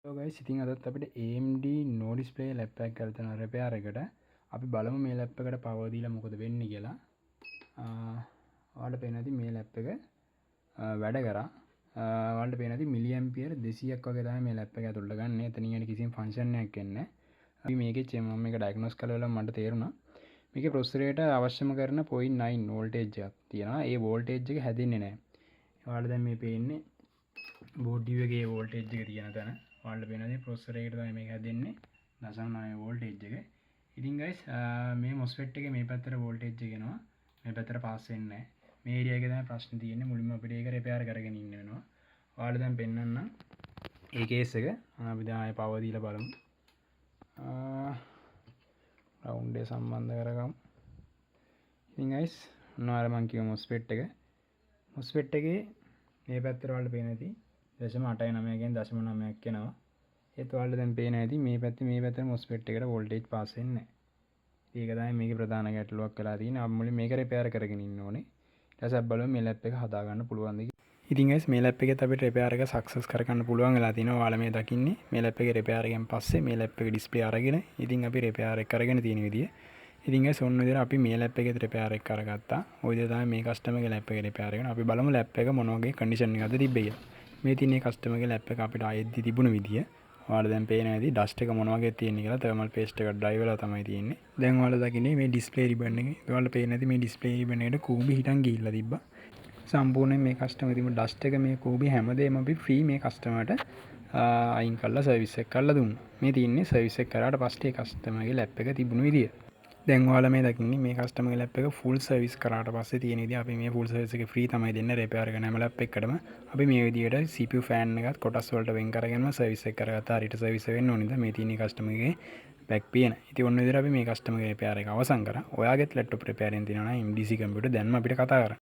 Hello guys, ඉතින් අදත් අපිට AMD no display lap එකක් කරලා තියෙන repair එකට අපි බලමු මේ lap එකට power දීලා මොකද වෙන්නේ කියලා. ඔයාලට පේන ඇති මේ lap එක වැඩ කරා. ඔයාලට පේන ඇති milliampere 200ක් වගේ තමයි මේ lap එක ඇතුළට ගන්න. එතනින් යන කිසිම function එකක් එන්නේ නැහැ. අපි මේකේ මම මේක diagnose කරලා බලලා මට තේරුණා මේකේ processor එකට අවශ්‍යම කරන 0.9 voltage එකක් තියෙනවා. ඒ voltage එක හැදෙන්නේ නැහැ. ඔයාලට දැන් මේ පේන්නේ board එකේ voltage එක තියෙන තැන. ඔයාලට පේනදී processor එකට තමයි මේක හැදෙන්නේ 0.9 voltage එක. ඉතින් guys මේ MOSFET එකේ මේ පැත්තට voltage එක එනවා. මේ පැත්තට pass වෙන්නේ නැහැ. මේ area එකේ තමයි ප්‍රශ්නේ තියෙන්නේ. මුලින්ම අපිට ඒක repair කරගෙන ඉන්න වෙනවා. ඔයාලට දැන් පෙන්නන්නම් ඒ case එක. අපි දැන් ආයේ power දීලා බලමු. ground එක සම්බන්ධ කරගමු. ඉතින් guys ඔන්න මම කියමු MOSFET එක. MOSFET එකේ මේ පැත්තට ඔයාලට පේන ඇති 0.89 ගෙන් 0.9ක් එනවා. ඒත් ඔයාලට දැන් පේන ඇති මේ පැත්තට MOSFET එකට voltage pass වෙන්නේ නැහැ. ඒක තමයි මේකේ ප්‍රධාන ගැටලුවක් වෙලා තියෙන්නේ. අපි මුලින් මේක repair කරගෙන ඉන්න ඕනේ. ඊට පස්සේ අපි බලමු මේ lap එක හදා ගන්න පුළුවන්ද කියලා. ඉතින් guys මේ lap එකේත් අපිට repair එක success කරගන්න පුළුවන් වෙලා තිනවා. ඔයාලා මේ දකින්නේ මේ lap එකේ repair එකෙන් පස්සේ මේ lap එකේ display අරගෙන ඉතින් අපි repair එක කරගෙන තියෙන විදිය. ඉතින් guys ඔන්න විදිහට අපි මේ lap එකේ repair එක කරගත්තා. ওই විදිහ තමයි මේ customer ගේ lap එකේ repair එක. අපි බලමු lap එක මොන වගේ condition එකකද තිබ්බේ කියලා. මේ තියෙන customer ගේ lap එක අපිට ආයෙත් තිබුණ විදිය. ඔයාලා දැන් පේන ඇති dust එක මොන වගේ තියෙන්නේ කියලා thermal paste එක dry වෙලා තමයි තියෙන්නේ. දැන් ඔයාලා දකින්නේ මේ display ribbon එකේ. ඔයාලා පේන ඇති මේ display ribbon එකට කූඹි හිටන් ගිහිල්ලා තිබ්බා. සම්පූර්ණයෙන් මේ customer තිබුණ dust එක මේ කූඹි හැමදේම අපි free මේ customerට අයින් කරලා service එක කරලා දුන්නා. මේ තියෙන්නේ service එක කරාට පස්සේ customer ගේ lap එක තිබුණු විදිය. දැන් ඔයාලා මේ දකින්නේ මේ customer ගේ lap එක full service කරාට පස්සේ තියෙන විදිය අපි මේ full service එක free තමයි දෙන්නේ repair කරන හැම lap එකකටම අපි මේ විදියට CPU fan එකත් කොටස් වලට වෙන් කරගෙනම service එක කරගත්තා. හරියට service වෙන්න ඕනේ නේද? මේ තියෙන customer ගේ back පියන. ඉතින් ඔන්න විදියට අපි මේ customer ගේ repair එක අවසන් කරා. ඔයාගෙත් laptop repair එකෙන් තියෙනවා නම් MDC computer දැන්ම අපිට කතා කරන්න.